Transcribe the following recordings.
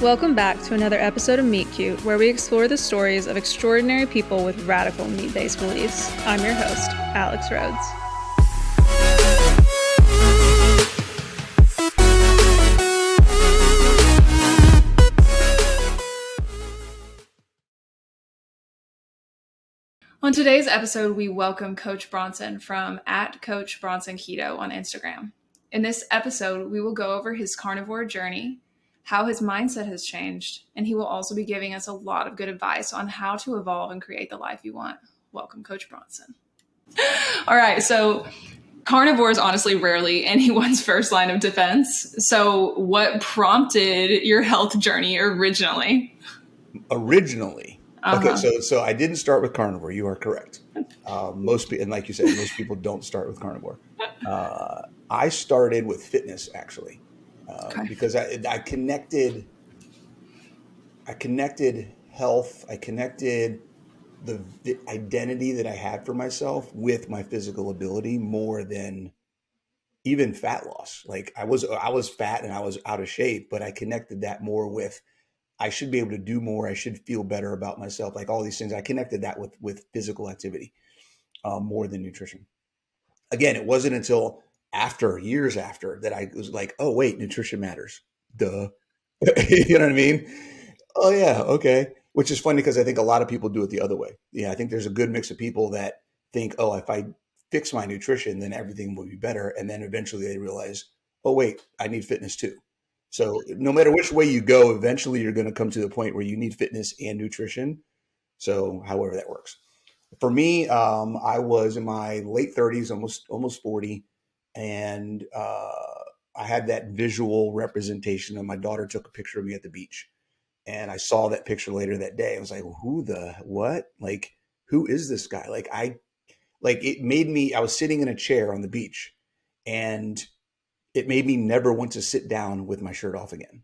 Welcome back to another episode of Meet Cute, where we explore the stories of extraordinary people with radical meat-based beliefs. I'm your host, Alex Rhodes. On today's episode, we welcome Coach Bronson from @CoachBronsonKeto on Instagram. In this episode, we will go over his carnivore journey, how his mindset has changed, and he will also be giving us a lot of good advice on how to evolve and create the life you want. Welcome, Coach Bronson. All right, so carnivore is honestly rarely anyone's first line of defense. So what prompted your health journey originally? Okay, so I didn't start with carnivore. You are correct. Most people, and like you said, most people don't start with carnivore. I started with fitness actually, because I connected health. I connected the identity that I had for myself with my physical ability more than even fat loss. Like I was fat and I was out of shape, but I connected that more with I should be able to do more. I should feel better about myself. Like all these things, I connected that with physical activity more than nutrition. Again, it wasn't until years after, that I was like, oh wait, nutrition matters. Duh. You know what I mean? Oh yeah, okay. Which is funny because I think a lot of people do it the other way. Yeah, I think there's a good mix of people that think, oh, if I fix my nutrition, then everything will be better. And then eventually they realize, oh wait, I need fitness too. So no matter which way you go, eventually you're going to come to the point where you need fitness and nutrition. So however that works. For me, I was in my late 30s, almost 40, and I had that visual representation. And my daughter took a picture of me at the beach, and I saw that picture later that day. I was like, who the what? Like, who is this guy? It made me. I was sitting in a chair on the beach, and it made me never want to sit down with my shirt off again.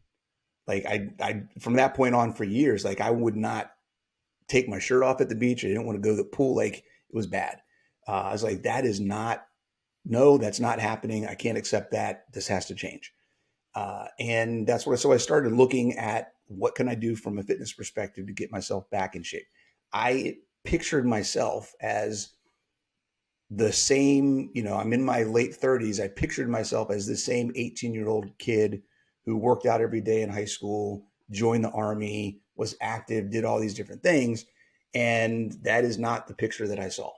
Like I from that point on for years, like I would not take my shirt off at the beach. I didn't want to go to the pool. Like it was bad. I was like, no, that's not happening. I can't accept that. This has to change. And so I started looking at what can I do from a fitness perspective to get myself back in shape. I pictured myself as the same, I'm in my late 30s. I pictured myself as the same 18-year-old kid who worked out every day in high school, joined the army, was active, did all these different things. And that is not the picture that I saw.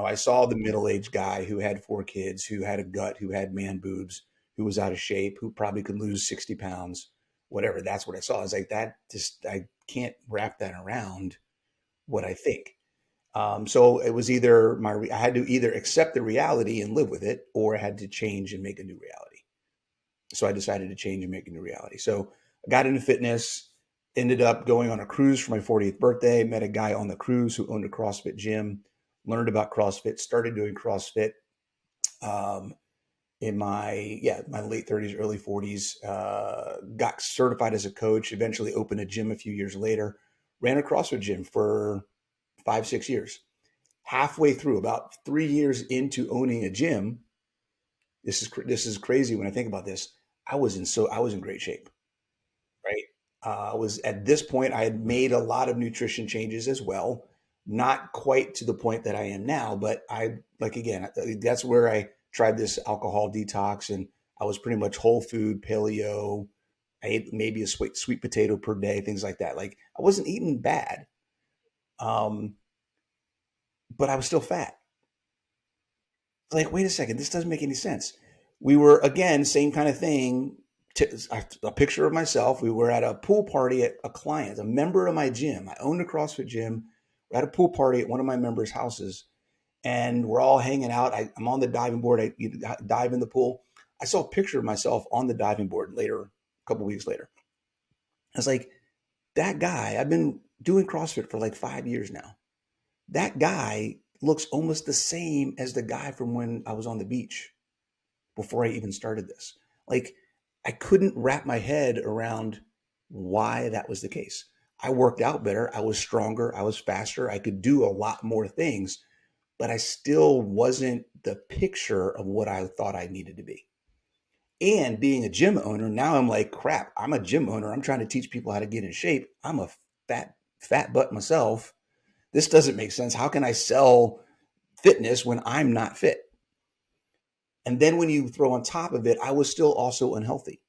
I saw the middle-aged guy who had 4 kids, who had a gut, who had man boobs, who was out of shape, who probably could lose 60 pounds, whatever. That's what I saw. I was like, I can't wrap that around what I think. So it was I had to either accept the reality and live with it, or I had to change and make a new reality. So I decided to change and make a new reality. So I got into fitness, ended up going on a cruise for my 40th birthday, met a guy on the cruise who owned a CrossFit gym, learned about CrossFit, started doing CrossFit in my late 30s, early 40s, got certified as a coach, eventually opened a gym a few years later, ran a CrossFit gym for 5-6 years. Halfway through, about 3 years into owning a gym, this is crazy when I think about this. I was in great shape, right? I was at this point. I had made a lot of nutrition changes as well, not quite to the point that I am now, but that's where I tried this alcohol detox, and I was pretty much whole food, paleo. I ate maybe a sweet potato per day, things like that. Like I wasn't eating bad. But I was still fat. Like, wait a second, this doesn't make any sense. We were, again, same kind of thing. A picture of myself. We were at a pool party at a member of my gym. I owned a CrossFit gym. We're at a pool party at one of my members' houses, and we're all hanging out. I'm on the diving board. I dive in the pool. I saw a picture of myself on the diving board later, a couple weeks later. I was like, that guy, I've been doing CrossFit for like 5 years now. That guy looks almost the same as the guy from when I was on the beach before I even started this. Like, I couldn't wrap my head around why that was the case. I worked out better. I was stronger. I was faster. I could do a lot more things, but I still wasn't the picture of what I thought I needed to be. And being a gym owner, now I'm like, crap, I'm a gym owner. I'm trying to teach people how to get in shape. I'm a fat butt myself. This doesn't make sense. How can I sell fitness when I'm not fit? And then when you throw on top of it, I was still also unhealthy.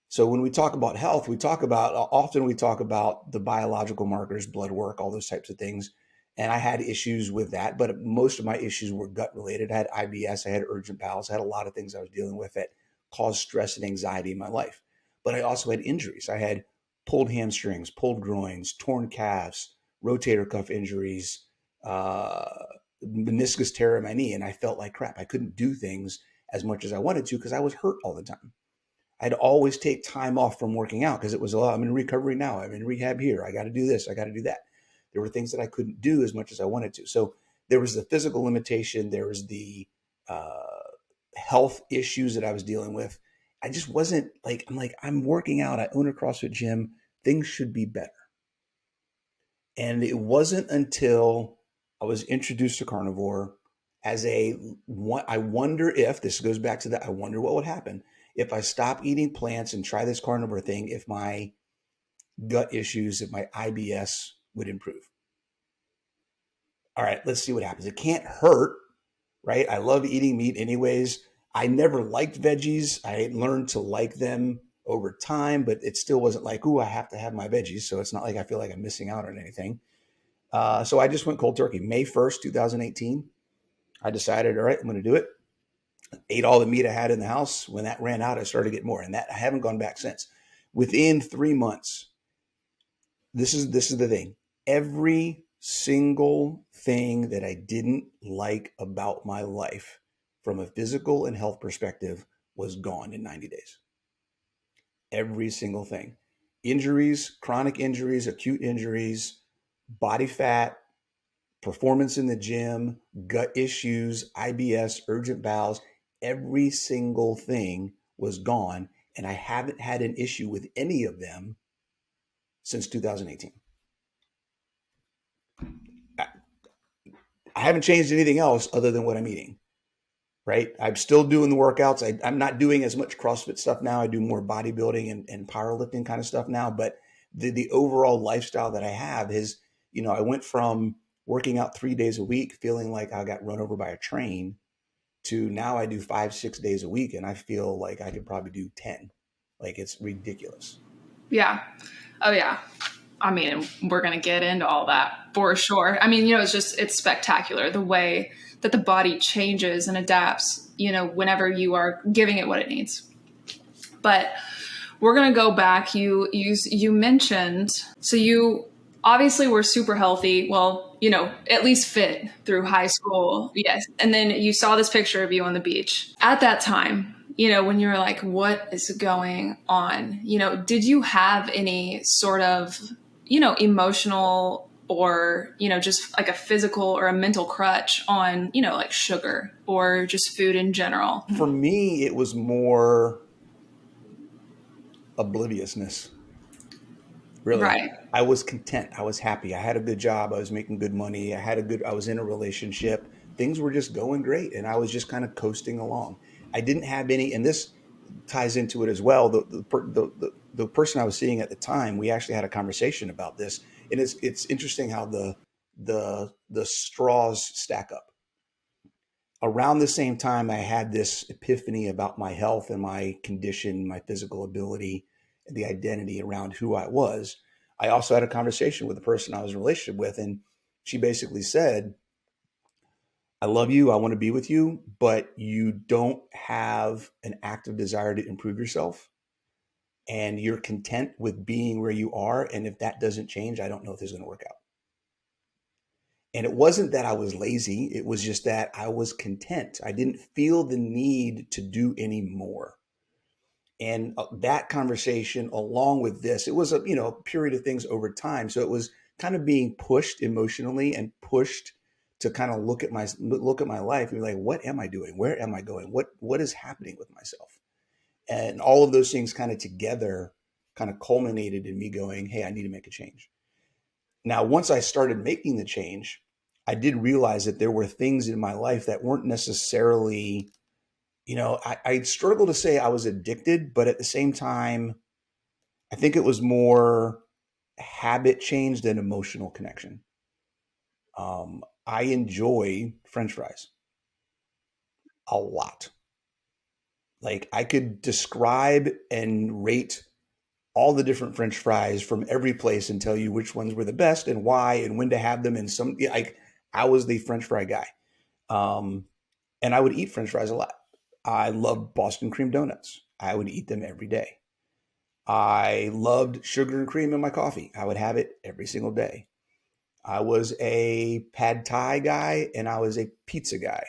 So when we talk about health, we talk about the biological markers, blood work, all those types of things. And I had issues with that, but most of my issues were gut related. I had IBS, I had urgent bowels, I had a lot of things I was dealing with that caused stress and anxiety in my life. But I also had injuries. I had pulled hamstrings, pulled groins, torn calves, rotator cuff injuries, uh, meniscus tear in my knee. And I felt like crap. I couldn't do things as much as I wanted to because I was hurt all the time. I'd always take time off from working out because it was, I'm in recovery now. I'm in rehab here. I got to do this. I got to do that. There were things that I couldn't do as much as I wanted to. So there was the physical limitation. There was the uh, health issues that I was dealing with. I just wasn't like, I'm working out. I own a CrossFit gym. Things should be better. And it wasn't until I was introduced to carnivore as I wonder if this goes back to that. I wonder what would happen if I stop eating plants and try this carnivore thing, if my gut issues, if my IBS would improve. All right, let's see what happens. It can't hurt, right? I love eating meat anyways. I never liked veggies. I learned to like them over time, but it still wasn't like, ooh, I have to have my veggies. So it's not like I feel like I'm missing out on anything. So I just went cold turkey. May 1st, 2018, I decided, all right, I'm going to do it. Ate all the meat I had in the house. When that ran out, I started to get more, and that I haven't gone back since. Within 3 months, this is the thing. Every single thing that I didn't like about my life from a physical and health perspective was gone in 90 days. Every single thing. Injuries, chronic injuries, acute injuries, body fat, performance in the gym, gut issues, IBS, urgent bowels, every single thing was gone. And I haven't had an issue with any of them since 2018. I haven't changed anything else other than what I'm eating, right? I'm still doing the workouts. I'm not doing as much CrossFit stuff now. I do more bodybuilding and powerlifting kind of stuff now. But the overall lifestyle that I have is, I went from working out 3 days a week, feeling like I got run over by a train, to now I do 5, 6 days a week, and I feel like I could probably do 10. Like, it's ridiculous. Yeah. Oh, yeah. I mean, we're going to get into all that for sure. I mean, it's spectacular the way that the body changes and adapts, whenever you are giving it what it needs. But we're going to go back. You mentioned, so you obviously were super healthy. Well, at least fit through high school. Yes. And then you saw this picture of you on the beach at that time. When you were like, what is going on? Did you have any sort of, emotional or, just like a physical or a mental crutch on, like sugar or just food in general? For me, it was more obliviousness. Really, Right. I was content. I was happy. I had a good job. I was making good money. I was in a relationship. Things were just going great. And I was just kind of coasting along. I didn't have any, and this ties into it as well. The person I was seeing at the time, we actually had a conversation about this. And it's interesting how the straws stack up. Around the same time, I had this epiphany about my health and my condition, my physical ability, the identity around who I was. I also had a conversation with the person I was in a relationship with, and she basically said, I love you. I want to be with you, but you don't have an active desire to improve yourself. And you're content with being where you are. And if that doesn't change, I don't know if this is going to work out. And it wasn't that I was lazy. It was just that I was content. I didn't feel the need to do any more. And that conversation, along with this, it was a period of things over time. So it was kind of being pushed emotionally and pushed to kind of look at my life and be like, what am I doing? Where am I going? What is happening with myself? And all of those things kind of together kind of culminated in me going, hey, I need to make a change. Now, once I started making the change, I did realize that there were things in my life that weren't necessarily I struggle to say I was addicted, but at the same time, I think it was more habit change than emotional connection. I enjoy French fries a lot. Like I could describe and rate all the different French fries from every place and tell you which ones were the best and why and when to have them. And like I was the French fry guy, um, and I would eat French fries a lot. I loved Boston cream donuts. I would eat them every day. I loved sugar and cream in my coffee. I would have it every single day. I was a pad thai guy and I was a pizza guy.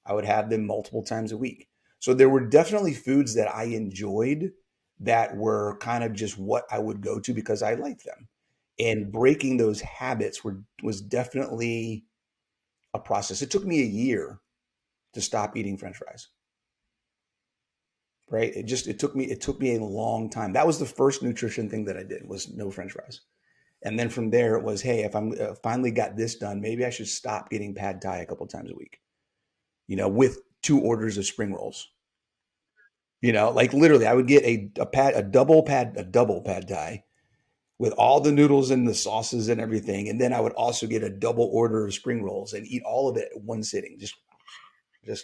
I would have them multiple times a week. So there were definitely foods that I enjoyed that were kind of just what I would go to because I liked them. And breaking those habits was definitely a process. It took me a year to stop eating French fries. Right? It took me a long time. That was the first nutrition thing that I did was no French fries. And then from there, it was, hey, if I'm finally got this done, maybe I should stop getting pad thai a couple times a week, with 2 orders of spring rolls. Like literally, I would get a double pad thai with all the noodles and the sauces and everything, and then I would also get a double order of spring rolls and eat all of it at one sitting, just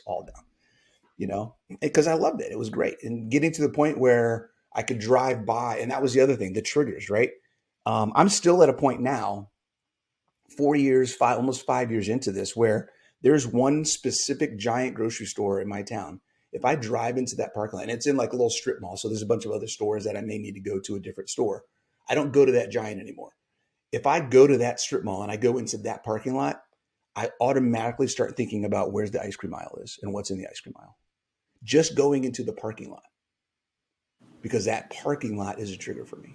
all down, because I loved it. It was great, and getting to the point where I could drive by, and that was the other thing, the triggers, right? I'm still at a point now 4 years, almost 5 years into this, where there's one specific giant grocery store in my town. If I drive into that parking lot, and it's in like a little strip mall, so there's a bunch of other stores that I may need to go to a different store. I don't go to that giant anymore. If I go to that strip mall and I go into that parking lot, I automatically start thinking about where's the ice cream aisle is and what's in the ice cream aisle. Just going into the parking lot, because that parking lot is a trigger for me.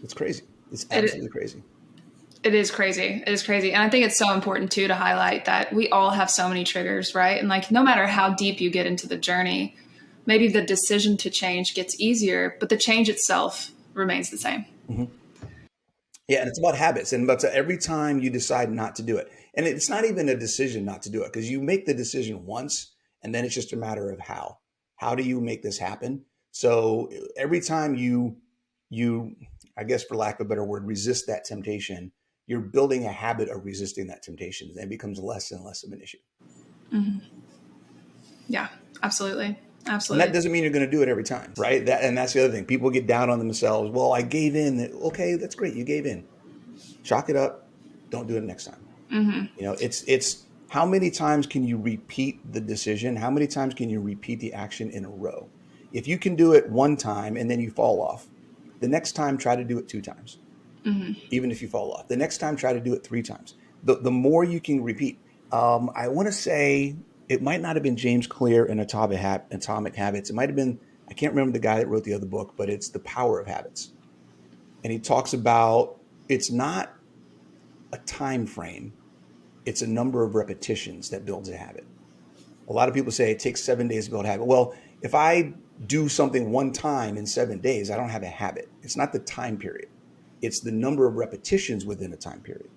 It's crazy. It's absolutely crazy. It is crazy. It is crazy. And I think it's so important too to highlight that we all have so many triggers, right? And like no matter how deep you get into the journey, maybe the decision to change gets easier, but the change itself remains the same. Mm-hmm. Yeah, and it's about habits. And but every time you decide not to do it, and it's not even a decision not to do it, because you make the decision once, and then it's just a matter of how. How do you make this happen? So every time you, I guess for lack of a better word, resist that temptation, you're building a habit of resisting that temptation, and it becomes less and less of an issue. Mm-hmm. Yeah, absolutely. And that doesn't mean you're going to do it every time, right? That's the other thing. People get down on themselves. Well, I gave in. Okay, that's great. You gave in. Chalk it up. Don't do it next time. Mm-hmm. It's how many times can you repeat the decision? How many times can you repeat the action in a row? If you can do it one time and then you fall off, the next time try to do it 2 times. Mm-hmm. Even if you fall off, the next time try to do it 3 times. The more you can repeat. I want to say it might not have been James Clear in Atomic Habits. It might have been, I can't remember the guy that wrote the other book, but it's The Power of Habits. And he talks about it's not a time frame, it's a number of repetitions that builds a habit. A lot of people say it takes 7 days to build a habit. Well, if I do something one time in 7 days, I don't have a habit. It's not the time period. It's the number of repetitions within a time period.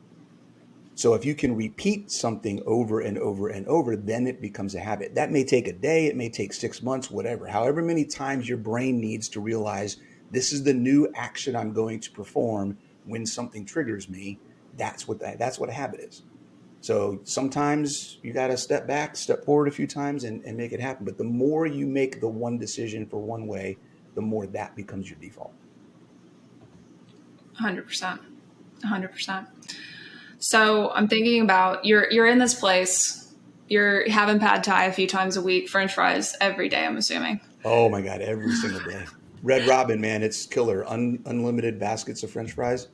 So if you can repeat something over and over and over, then it becomes a habit. That may take a day, it may take 6 months, whatever. However many times your brain needs to realize this is the new action I'm going to perform when something triggers me, that's what a habit is. So sometimes you got to step back, step forward a few times and make it happen. But the more you make the one decision for one way, the more that becomes your default. 100%. 100%. So I'm thinking about you're in this place, you're having pad thai a few times a week, French fries every day, I'm assuming. Oh my God, every single day. Red Robin, man, it's killer. Unlimited baskets of French fries.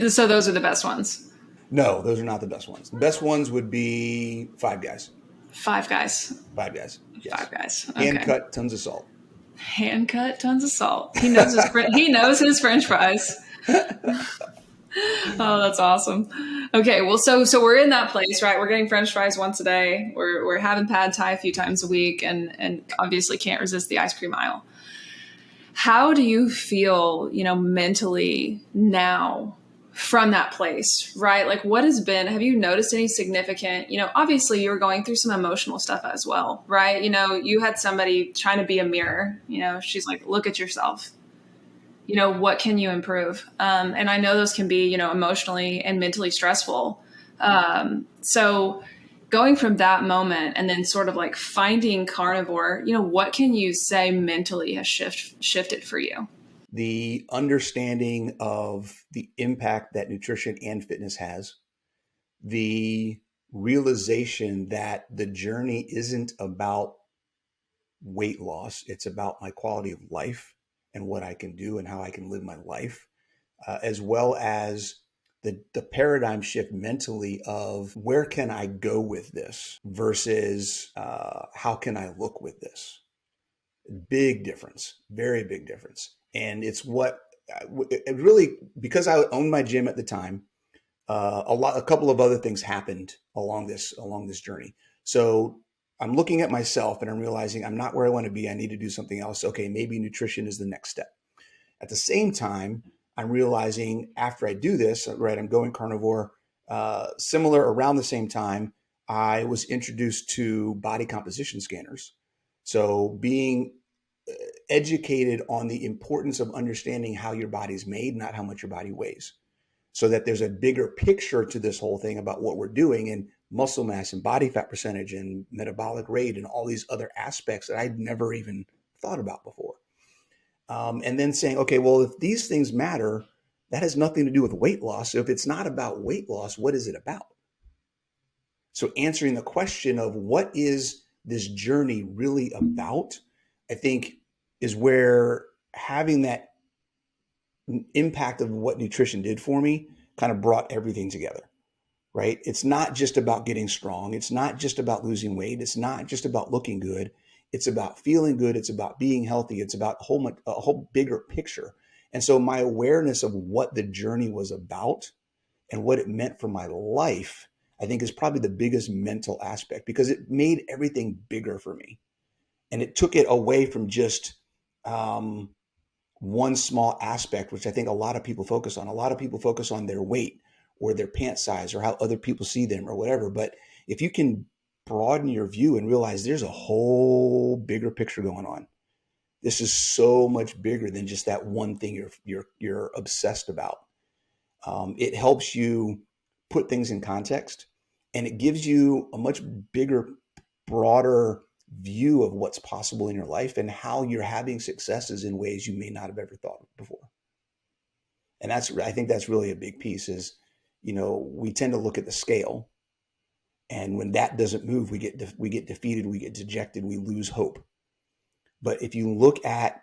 So those are the best ones? No, those are not the best ones. The best ones would be Five Guys. Five Guys. Five Guys. Yes. Five Guys. Okay. Hand cut, tons of salt. Hand cut, tons of salt. He knows his French fries. Oh, that's awesome. Okay, well, so we're in that place, right? We're getting French fries once a day. We're having pad thai a few times a week, and obviously can't resist the ice cream aisle. How do you feel, mentally now from that place, right? Like, what has been, have you noticed any significant, obviously you were going through some emotional stuff as well, right? You had somebody trying to be a mirror, she's like, look at yourself, what can you improve? And I know those can be, emotionally and mentally stressful. So going from that moment and then sort of like finding carnivore, what can you say mentally has shifted for you? The understanding of the impact that nutrition and fitness has, the realization that the journey isn't about weight loss, it's about my quality of life and what I can do and how I can live my life, as well as the paradigm shift mentally of where can I go with this versus how can I look with this. Big difference, very big difference. And it's what it really, because I owned my gym at the time, a couple of other things happened along this journey. So I'm looking at myself and I'm realizing I'm not where I want to be. I need to do something else. Okay, maybe nutrition is the next step. At the same time, I'm realizing after I do this, right, I'm going carnivore. Similar around the same time, I was introduced to body composition scanners. So being educated on the importance of understanding how your body's made, not how much your body weighs, so that there's a bigger picture to this whole thing about what we're doing and muscle mass and body fat percentage and metabolic rate and all these other aspects that I'd never even thought about before. And then saying, okay, well, if these things matter, that has nothing to do with weight loss. So if it's not about weight loss, what is it about? So answering the question of what is this journey really about, I think is where having that impact of what nutrition did for me kind of brought everything together, right? It's not just about getting strong. It's not just about losing weight. It's not just about looking good. It's about feeling good. It's about being healthy. It's about a whole bigger picture. And so my awareness of what the journey was about and what it meant for my life, I think is probably the biggest mental aspect because it made everything bigger for me. And it took it away from just one small aspect, which I think a lot of people focus on. A lot of people focus on their weight or their pant size or how other people see them or whatever. But if you can broaden your view and realize there's a whole bigger picture going on, this is so much bigger than just that one thing you're obsessed about. It helps you put things in context, and it gives you a much bigger, broader view of what's possible in your life and how you're having successes in ways you may not have ever thought before. And I think that's really a big piece is, we tend to look at the scale, and when that doesn't move, we get defeated, we get dejected, we lose hope. But if you look at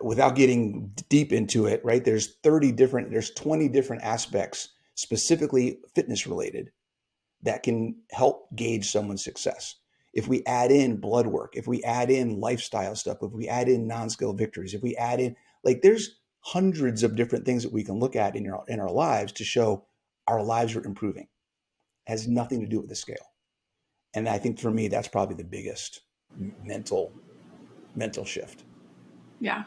without getting deep into it, right? There's 20 different aspects, specifically fitness related, that can help gauge someone's success. If we add in blood work, if we add in lifestyle stuff, if we add in non-scale victories, if we add in, like, there's hundreds of different things that we can look at in our lives to show our lives are improving. It has nothing to do with the scale. And I think for me, that's probably the biggest mental shift. Yeah.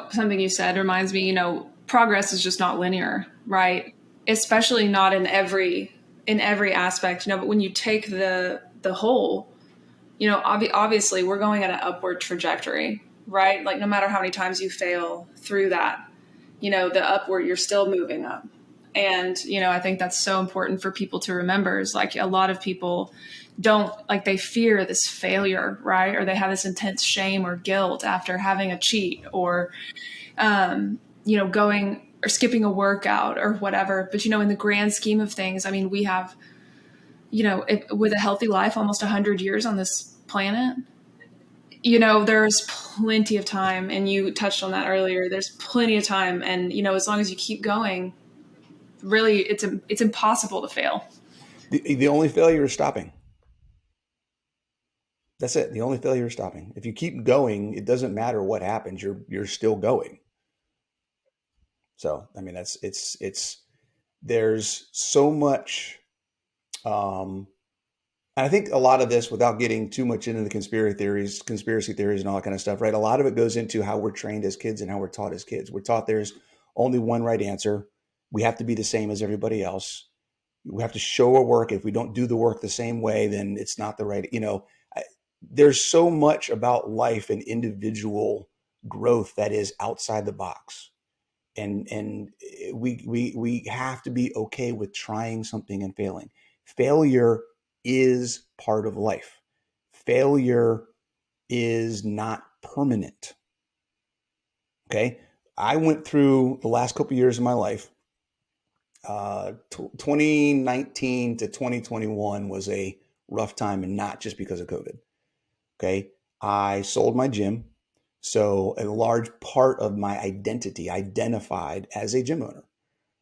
Something you said reminds me, progress is just not linear, right? Especially not in every aspect, but when you take the whole, obviously we're going at an upward trajectory, right? Like no matter how many times you fail through that, the upward, you're still moving up. And, I think that's so important for people to remember is like a lot of people don't like, they fear this failure, right? Or they have this intense shame or guilt after having a cheat or, going or skipping a workout or whatever. But, in the grand scheme of things, I mean, we have, with a healthy life, almost 100 years on this planet, there's plenty of time. And you touched on that earlier. There's plenty of time. And, as long as you keep going, really, it's impossible to fail. The only failure is stopping. That's it. The only failure is stopping. If you keep going, it doesn't matter what happens. You're still going. So, I mean, there's so much, and I think a lot of this, without getting too much into the conspiracy theories and all that kind of stuff, right? A lot of it goes into how we're trained as kids and how we're taught as kids. We're taught there's only one right answer. We have to be the same as everybody else. We have to show our work. If we don't do the work the same way, then it's not the right, there's so much about life and individual growth that is outside the box. And we have to be okay with trying something and failing. Failure is part of life. Failure is not permanent. Okay. I went through the last couple of years of my life. 2019 to 2021 was a rough time, and not just because of COVID. Okay. I sold my gym. So a large part of my identity identified as a gym owner.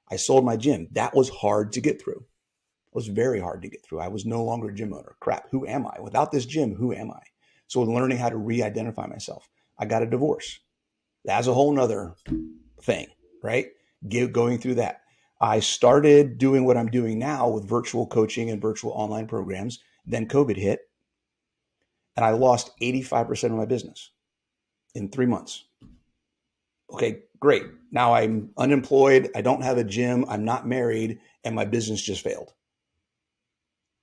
I sold my gym. That was hard to get through. It was very hard to get through. I was no longer a gym owner. Crap, who am I? Without this gym, who am I? So learning how to re-identify myself. I got a divorce. That's a whole nother thing, right? Going through that. I started doing what I'm doing now with virtual coaching and virtual online programs. Then COVID hit, and I lost 85% of my business in 3 months. Okay, great. Now I'm unemployed. I don't have a gym. I'm not married, and my business just failed.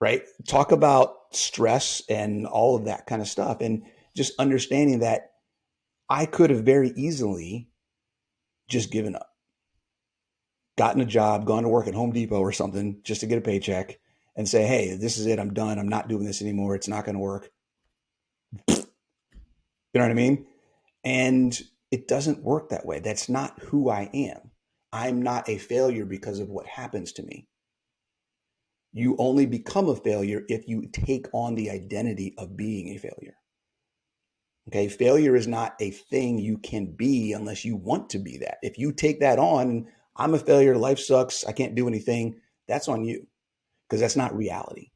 Right? Talk about stress and all of that kind of stuff. And just understanding that I could have very easily just given up, gotten a job, gone to work at Home Depot or something just to get a paycheck and say, hey, this is it. I'm done. I'm not doing this anymore. It's not going to work. You know what I mean? And it doesn't work that way. That's not who I am. I'm not a failure because of what happens to me. You only become a failure if you take on the identity of being a failure. Okay. Failure is not a thing you can be unless you want to be that. If you take that on, I'm a failure, life sucks, I can't do anything, that's on you, because that's not reality.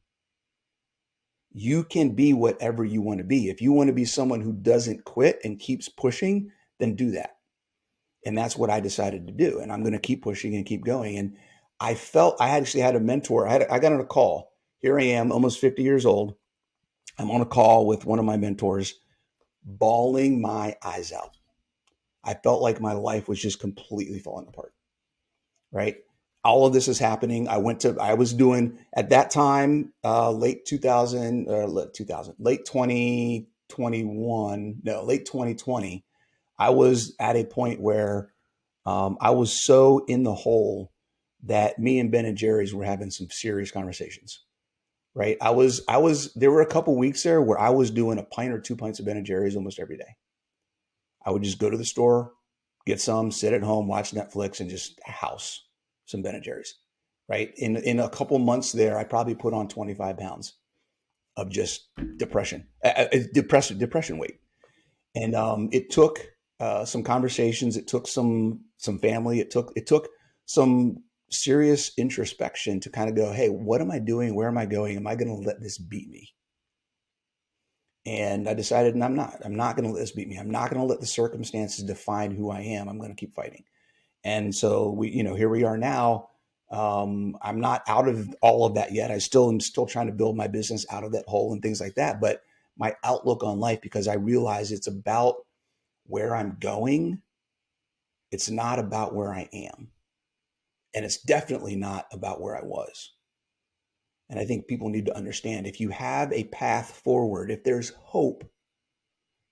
You can be whatever you want to be. If you want to be someone who doesn't quit and keeps pushing, then do that. And that's what I decided to do. And I'm going to keep pushing and keep going. And I actually had a mentor. I got on a call. Here I am, almost 50 years old. I'm on a call with one of my mentors, bawling my eyes out. I felt like my life was just completely falling apart. Right. All of this is happening. I was doing at that time, late 2000, late 2021, no, late 2020. I was at a point where I was so in the hole that me and Ben and Jerry's were having some serious conversations. Right. There were a couple weeks there where I was doing a pint or 2 pints of Ben and Jerry's almost every day. I would just go to the store, get some, sit at home, watch Netflix, and just house some Ben and Jerry's. Right. In a couple months there, I probably put on 25 pounds of just depression weight. And it took some conversations. It took some family. It took some serious introspection to kind of go, hey, what am I doing? Where am I going? Am I going to let this beat me? And I decided, and I'm not. I'm not going to let this beat me. I'm not going to let the circumstances define who I am. I'm going to keep fighting. And so here we are now. I'm not out of all of that yet. I still am still trying to build my business out of that hole and things like that. But my outlook on life, because I realize it's about where I'm going. It's not about where I am. And it's definitely not about where I was. And I think people need to understand, if you have a path forward, if there's hope,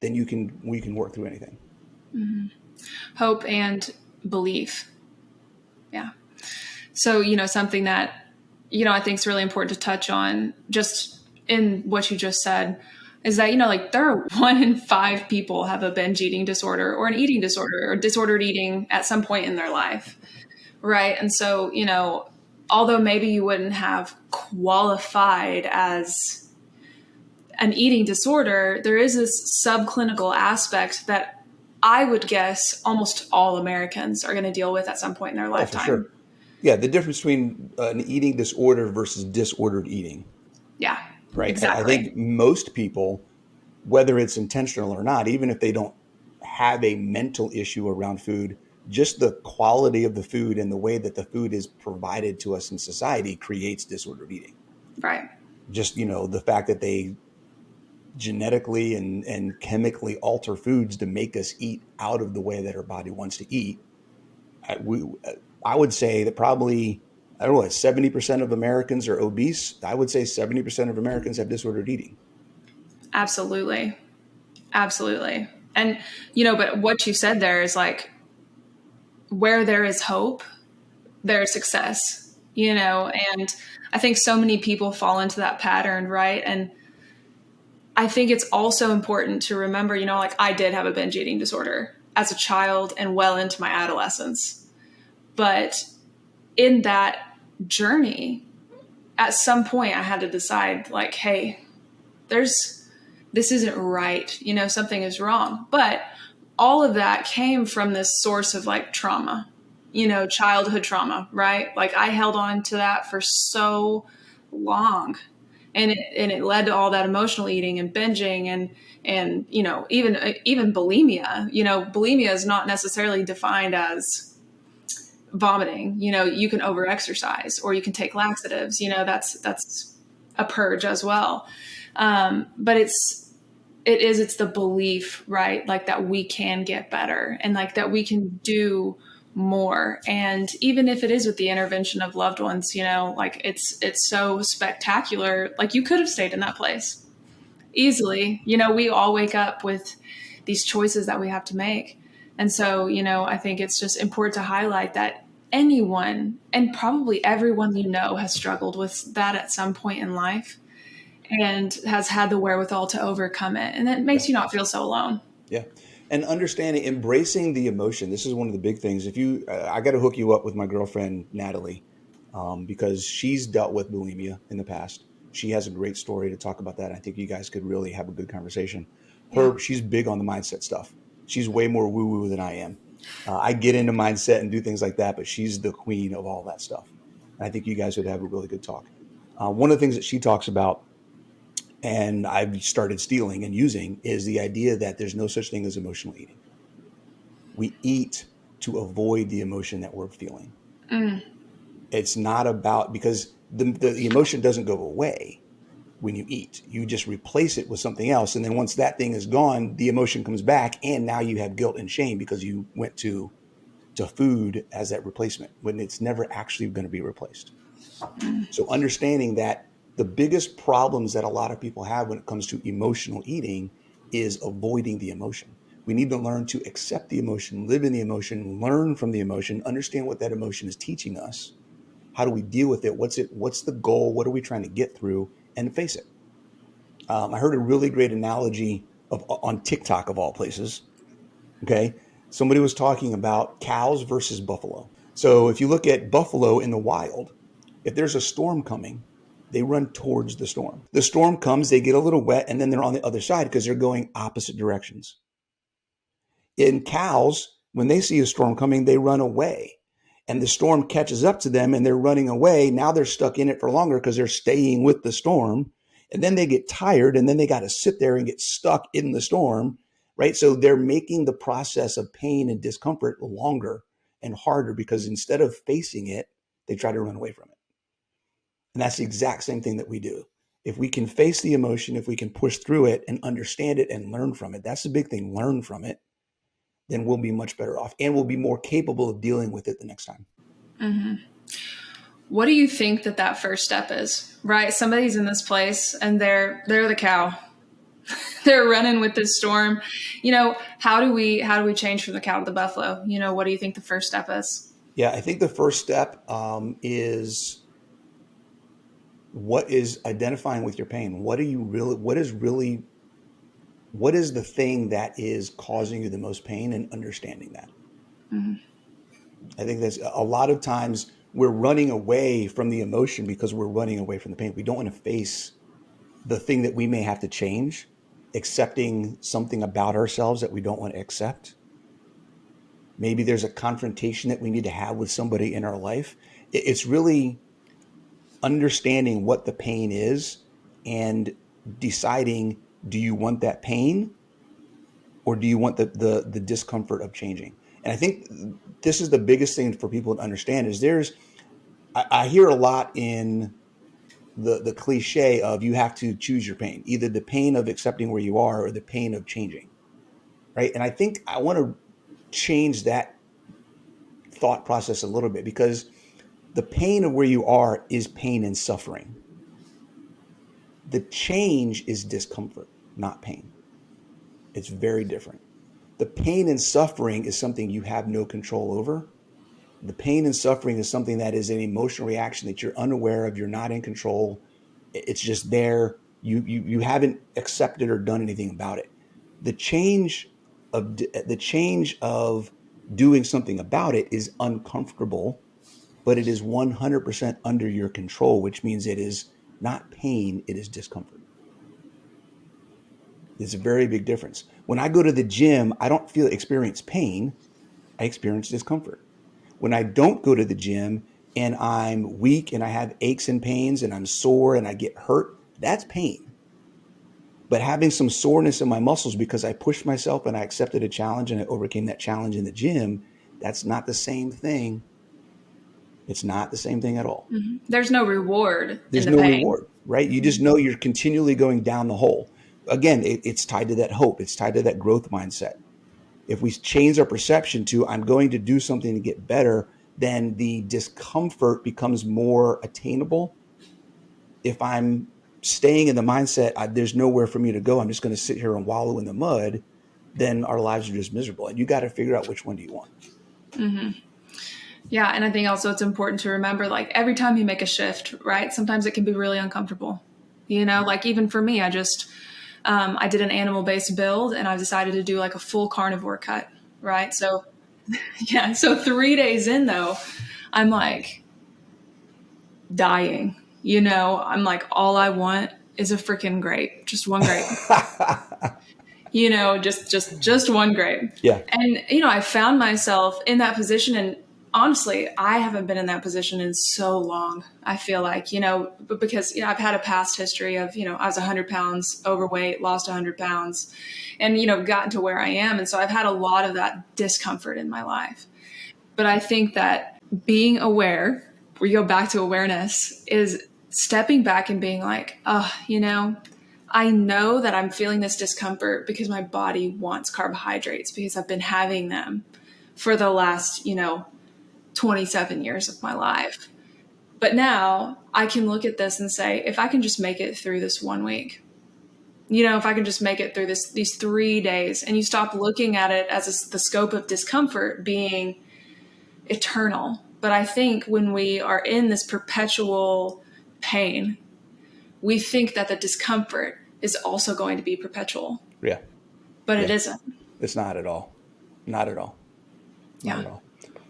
then we can work through anything. Mm-hmm. Hope and belief. Yeah. So, something that, I think is really important to touch on just in what you just said is that, like there are 1 in 5 people have a binge eating disorder or an eating disorder or disordered eating at some point in their life. Right. And so, although maybe you wouldn't have qualified as an eating disorder, there is this subclinical aspect that I would guess almost all Americans are going to deal with at some point in their lifetime. For sure. Yeah. The difference between an eating disorder versus disordered eating. Yeah. Right. Exactly. I think most people, whether it's intentional or not, even if they don't have a mental issue around food, just the quality of the food and the way that the food is provided to us in society creates disordered eating. Right. Just, the fact that they genetically and chemically alter foods to make us eat out of the way that our body wants to eat. I would say that probably, I don't know, 70% of Americans are obese. I would say 70% of Americans have disordered eating. Absolutely. Absolutely. And, but what you said there is like, where there is hope, there is success, and I think so many people fall into that pattern, right? And I think it's also important to remember, like I did have a binge eating disorder as a child and well into my adolescence. But in that journey, at some point I had to decide like, hey, this isn't right. Something is wrong. But all of that came from this source of like trauma, childhood trauma, right? Like I held on to that for so long. And it led to all that emotional eating and binging and even bulimia. Bulimia is not necessarily defined as vomiting. You can overexercise or you can take laxatives. That's a purge as well. But it's the belief, right? Like that we can get better and like that we can do more. And even if it is with the intervention of loved ones, like it's so spectacular. Like you could have stayed in that place easily. We all wake up with these choices that we have to make. And so, I think it's just important to highlight that anyone and probably everyone has struggled with that at some point in life and has had the wherewithal to overcome it. And it Yeah. makes you not feel so alone. Yeah. And understanding, embracing the emotion. This is one of the big things. If you, I got to hook you up with my girlfriend, Natalie, because she's dealt with bulimia in the past. She has a great story to talk about that. I think you guys could really have a good conversation. Yeah. She's big on the mindset stuff. She's way more woo woo than I am. I get into mindset and do things like that, but she's the queen of all that stuff. And I think you guys would have a really good talk. One of the things that she talks about and I've started stealing and using is the idea that there's no such thing as emotional eating. We eat to avoid the emotion that we're feeling. Mm. It's not about, because the emotion doesn't go away when you eat. You just replace it with something else. And then once that thing is gone, the emotion comes back. And now you have guilt and shame because you went to food as that replacement when it's never actually going to be replaced. So understanding that the biggest problems that a lot of people have when it comes to emotional eating is avoiding the emotion. We need to learn to accept the emotion, live in the emotion, learn from the emotion, understand what that emotion is teaching us. How do we deal with it? What's the goal? What are we trying to get through? And face it. I heard a really great analogy on TikTok of all places. Okay. Somebody was talking about cows versus buffalo. So if you look at buffalo in the wild, if there's a storm coming, they run towards the storm. The storm comes, they get a little wet, and then they're on the other side because they're going opposite directions. In cows, when they see a storm coming, they run away. And the storm catches up to them and they're running away. Now they're stuck in it for longer because they're staying with the storm. And then they get tired and then they got to sit there and get stuck in the storm, right? So they're making the process of pain and discomfort longer and harder because instead of facing it, they try to run away from it. And that's the exact same thing that we do. If we can face the emotion, if we can push through it and understand it and learn from it, that's the big thing, learn from it, then we'll be much better off and we'll be more capable of dealing with it the next time. Mm-hmm. What do you think that first step is, right? Somebody's in this place and they're the cow. They're running with this storm. How do we change from the cow to the buffalo? What do you think the first step is? Yeah, I think the first step is what is identifying with your pain. What is the thing that is causing you the most pain and understanding that. Mm-hmm. I think that's a lot of times we're running away from the emotion because we're running away from the pain. We don't want to face the thing that we may have to change, accepting something about ourselves that we don't want to accept. Maybe there's a confrontation that we need to have with somebody in our life. It's really understanding what the pain is and deciding, do you want that pain or do you want the discomfort of changing? And I think this is the biggest thing for people to understand is I hear a lot in the cliche of you have to choose your pain, either the pain of accepting where you are or the pain of changing. Right. And I think I want to change that thought process a little bit, because the pain of where you are is pain and suffering. The change is discomfort, not pain. It's very different. The pain and suffering is something you have no control over. The pain and suffering is something that is an emotional reaction that you're unaware of, you're not in control. It's just there. You haven't accepted or done anything about it. The change of doing something about it is uncomfortable, but it is 100% under your control, which means it is not pain, it is discomfort. It's a very big difference. When I go to the gym, I don't experience pain, I experience discomfort. When I don't go to the gym and I'm weak and I have aches and pains and I'm sore and I get hurt, that's pain. But having some soreness in my muscles because I pushed myself and I accepted a challenge and I overcame that challenge in the gym, that's not the same thing. It's not the same thing at all. Mm-hmm. There's no reward in There's the no pain. reward, right? You just know you're continually going down the hole. Again, it's tied to that hope. It's tied to that growth mindset. If we change our perception to I'm going to do something to get better, then the discomfort becomes more attainable. If I'm staying in the mindset, there's nowhere for me to go, I'm just going to sit here and wallow in the mud, then our lives are just miserable. And you got to figure out which one do you want. Mm-hmm. Yeah, and I think also it's important to remember, like, every time you make a shift, right, sometimes it can be really uncomfortable. You know, like even for me, I did an animal-based build and I decided to do like a full carnivore cut, right? So, yeah, so 3 days in though, I'm like dying, you know, I'm like, all I want is a freaking grape, just one grape. You know, just one grape. Yeah. And, you know, I found myself in that position, and honestly, I haven't been in that position in so long. I feel like, you know, but because, you know, I've had a past history of, you know, I was 100 pounds overweight, lost 100 pounds and, you know, gotten to where I am. And so I've had a lot of that discomfort in my life. But I think that being aware, where you go back to awareness, is stepping back and being like, oh, you know, I know that I'm feeling this discomfort because my body wants carbohydrates because I've been having them for the last, you know, 27 years of my life. But now I can look at this and say, if I can just make it through this 1 week, you know, if I can just make it through these 3 days, and you stop looking at it as the scope of discomfort being eternal. But I think when we are in this perpetual pain, we think that the discomfort is also going to be perpetual. Yeah. But it isn't. It's not at all. Not at all. Not Yeah. at all.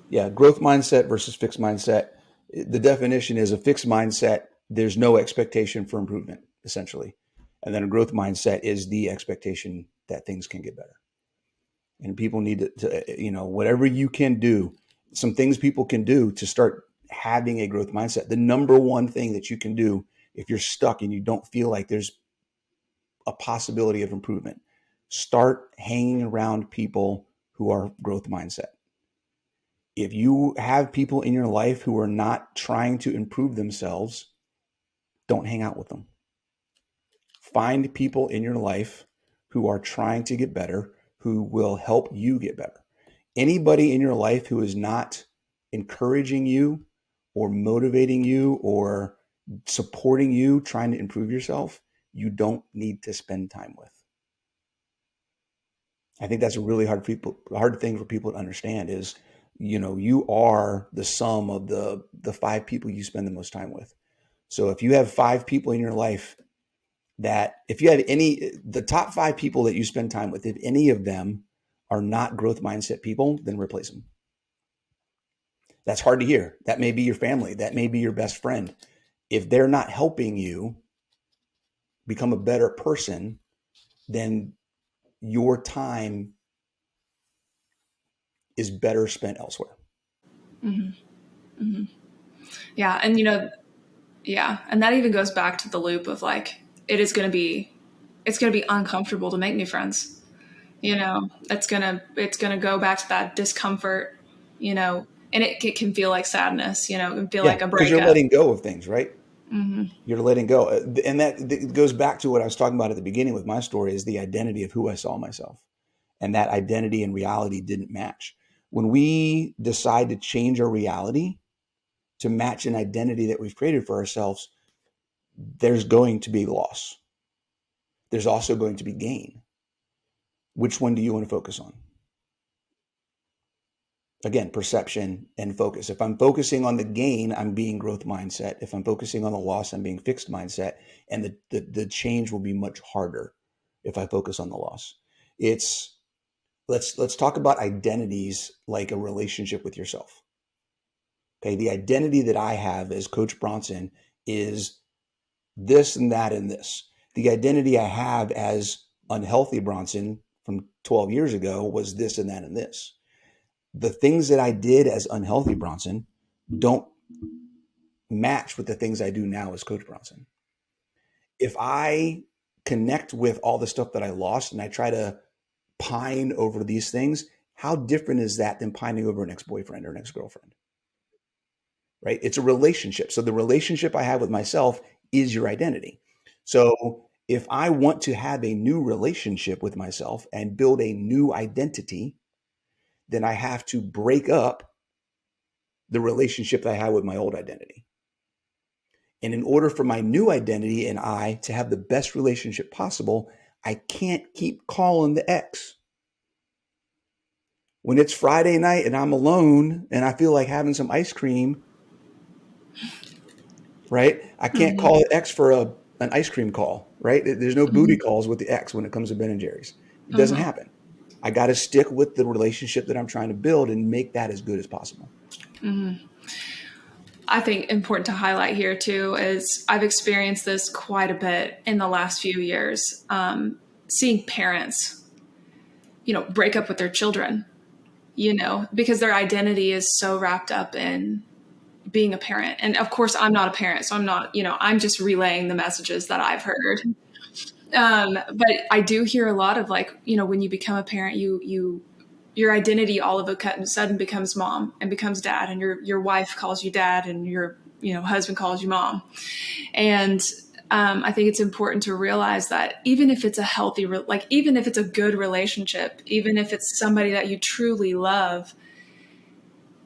Yeah. Growth mindset versus fixed mindset. The definition is a fixed mindset, there's no expectation for improvement, essentially. And then a growth mindset is the expectation that things can get better. And people need to, you know, whatever you can do, some things people can do to start having a growth mindset. The number one thing that you can do if you're stuck and you don't feel like there's a possibility of improvement, start hanging around people who are growth mindset. If you have people in your life who are not trying to improve themselves, don't hang out with them. Find people in your life who are trying to get better, who will help you get better. Anybody in your life who is not encouraging you or motivating you or supporting you trying to improve yourself, you don't need to spend time with. I think that's a really hard thing for people to understand is, you know, you are the sum of the 5 people you spend the most time with. So if you have 5 people in your life that, if you have the top 5 people that you spend time with, if any of them are not growth mindset people, then replace them. That's hard to hear. That may be your family. That may be your best friend. If they're not helping you become a better person, then your time is better spent elsewhere. Mm-hmm. Mm-hmm. Yeah. And, you know, yeah. And that even goes back to the loop of like, it's going to be uncomfortable to make new friends. You know, it's going to go back to that discomfort, you know, and it can feel like sadness, you know, it can feel like a Because you're breakup. letting go of things, right? Mm-hmm. You're letting go. And that goes back to what I was talking about at the beginning with my story, is the identity of who I saw myself. And that identity and reality didn't match. When we decide to change our reality to match an identity that we've created for ourselves, there's going to be loss. There's also going to be gain. Which one do you want to focus on? Again, perception and focus. If I'm focusing on the gain, I'm being growth mindset. If I'm focusing on the loss, I'm being fixed mindset. And the change will be much harder if I focus on the loss. Let's talk about identities like a relationship with yourself. Okay, the identity that I have as Coach Bronson is this and that and this. The identity I have as unhealthy Bronson from 12 years ago was this and that and this. The things that I did as unhealthy Bronson don't match with the things I do now as Coach Bronson. If I connect with all the stuff that I lost and I try to pine over these things, how different is that than pining over an ex-boyfriend or an ex-girlfriend? Right? It's a relationship. So the relationship I have with myself is your identity. So if I want to have a new relationship with myself and build a new identity, then I have to break up the relationship that I had with my old identity. And in order for my new identity and I to have the best relationship possible, I can't keep calling the ex. When it's Friday night and I'm alone and I feel like having some ice cream, right? I can't call the ex for an ice cream call, right? There's no booty calls with the ex when it comes to Ben and Jerry's. It doesn't happen. I got to stick with the relationship that I'm trying to build and make that as good as possible. I think important to highlight here too is I've experienced this quite a bit in the last few years, seeing parents, break up with their children, because their identity is so wrapped up in being a parent. And of course, I'm not a parent, so I'm not, I'm just relaying the messages that I've heard. But I do hear a lot of when you become a parent, your identity all of a sudden becomes mom and becomes dad, and your wife calls you dad, and your husband calls you mom. And I think it's important to realize that even if it's a healthy, even if it's a good relationship, even if it's somebody that you truly love,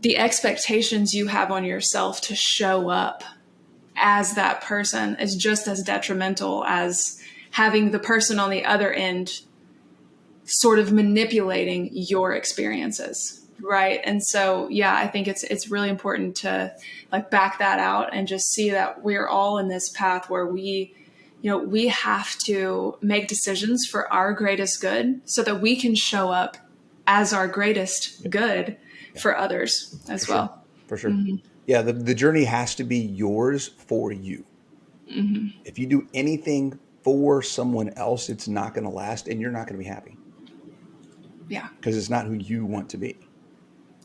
the expectations you have on yourself to show up as that person is just as detrimental as having the person on the other end sort of manipulating your experiences. Right. And so, yeah, I think it's really important to back that out and just see that we're all in this path where we have to make decisions for our greatest good so that we can show up as our greatest good for others as well. Sure. For sure. Mm-hmm. Yeah. The journey has to be yours for you. Mm-hmm. If you do anything for someone else, it's not going to last and you're not going to be happy. Yeah. Because it's not who you want to be.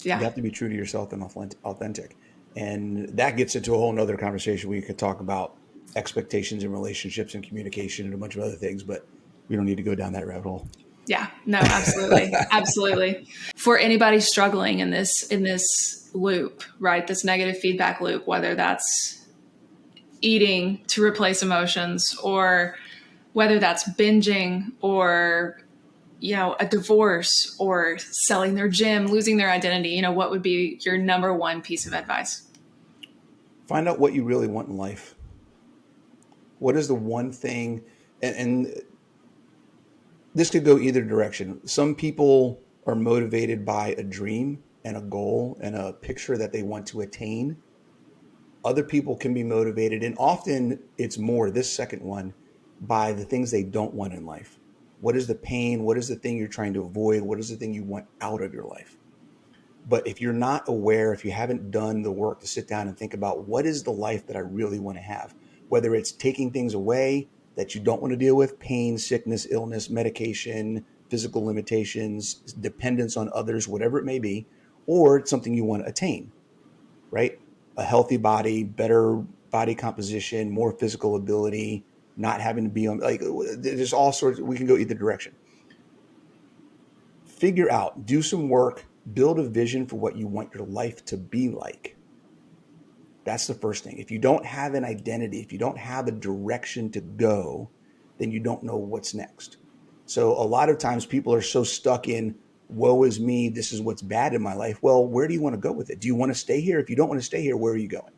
Yeah. You have to be true to yourself and authentic. And that gets into a whole nother conversation. We could talk about expectations in relationships and communication and a bunch of other things, but we don't need to go down that rabbit hole. Yeah, no, absolutely. Absolutely. For anybody struggling in this loop, right? This negative feedback loop, whether that's eating to replace emotions or whether that's binging or, a divorce or selling their gym, losing their identity, what would be your number one piece of advice? Find out what you really want in life. What is the one thing, and this could go either direction. Some people are motivated by a dream and a goal and a picture that they want to attain. Other people can be motivated, and often it's more, this second one, by the things they don't want in life. What is the pain? What is the thing you're trying to avoid? What is the thing you want out of your life? But if you're not aware, if you haven't done the work to sit down and think about what is the life that I really want to have, whether it's taking things away that you don't want to deal with, pain, sickness, illness, medication, physical limitations, dependence on others, whatever it may be, or it's something you want to attain, right? A healthy body, better body composition, more physical ability, not having to be on, there's all sorts, we can go either direction. Figure out, do some work, build a vision for what you want your life to be like. That's the first thing. If you don't have an identity, if you don't have a direction to go, then you don't know what's next. So a lot of times people are so stuck in woe is me, this is what's bad in my life. Well, where do you want to go with it? Do you want to stay here? If you don't want to stay here, where are you going?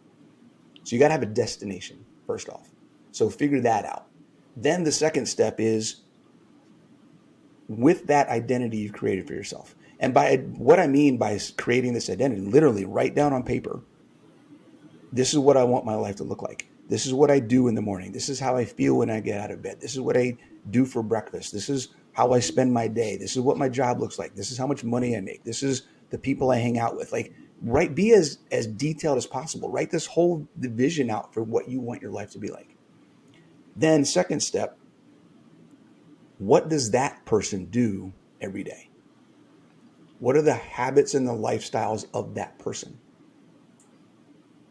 So you got to have a destination first off. So figure that out. Then the second step is with that identity you've created for yourself. And by what I mean by creating this identity, literally write down on paper, this is what I want my life to look like. This is what I do in the morning. This is how I feel when I get out of bed. This is what I do for breakfast. This is how I spend my day. This is what my job looks like. This is how much money I make. This is the people I hang out with. Like, be as detailed as possible. Write this whole vision out for what you want your life to be like. Then second step, what does that person do every day? What are the habits and the lifestyles of that person?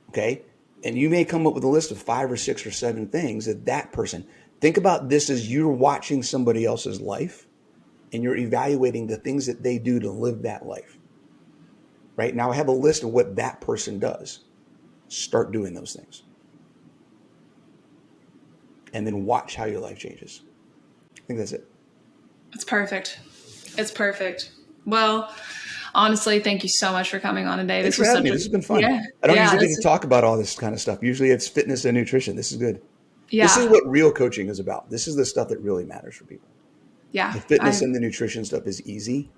Okay. And you may come up with a list of 5 or 6 or 7 things that person, think about this as you're watching somebody else's life and you're evaluating the things that they do to live that life. Right now, I have a list of what that person does. Start doing those things. And then watch how your life changes. I think that's it. It's perfect. It's perfect. Well, honestly, thank you so much for coming on today. Thanks for having me. This has been fun. Yeah, I don't usually get to talk about all this kind of stuff. Usually it's fitness and nutrition. This is good. Yeah. This is what real coaching is about. This is the stuff that really matters for people. Yeah. The fitness and the nutrition stuff is easy.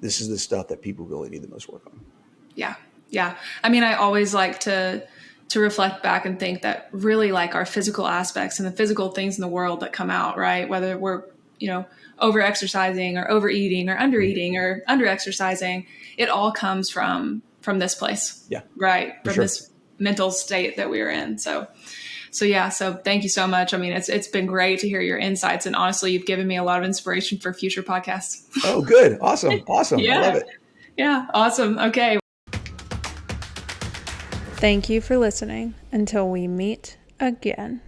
This is the stuff that people really need the most work on. Yeah. Yeah. I mean, I always like to reflect back and think that really like our physical aspects and the physical things in the world that come out, right? Whether we're, over exercising or overeating or under eating or under exercising, it all comes from this place. Yeah. Right. From this mental state that we're in. So thank you so much. I mean, it's been great to hear your insights, and honestly, you've given me a lot of inspiration for future podcasts. Oh, good. Awesome. Yeah. I love it. Yeah. Awesome. Okay. Thank you for listening. Until we meet again.